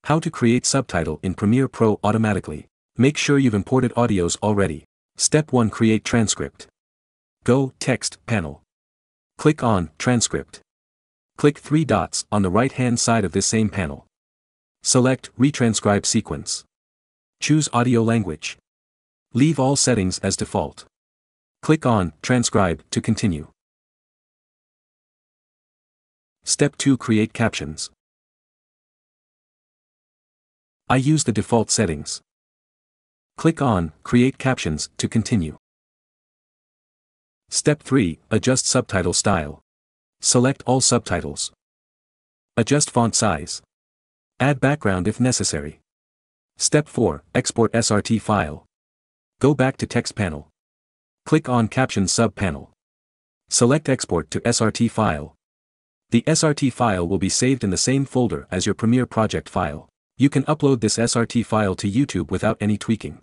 How to create subtitle in Premiere Pro automatically. Make sure you've imported audios already. Step 1. Create transcript. Go, Text, panel. Click on, Transcript. Click 3 dots on the right-hand side of this same panel. Select, Retranscribe sequence. Choose audio language. Leave all settings as default. Click on, Transcribe, to continue. Step 2. Create captions. I use the default settings. Click on, Create captions, to continue. Step 3. Adjust subtitle style. Select all subtitles. Adjust font size. Add background if necessary. Step 4. Export SRT file. Go back to Text panel. Click on Captions sub-panel. Select Export to SRT file. The SRT file will be saved in the same folder as your Premiere project file. You can upload this SRT file to YouTube without any tweaking.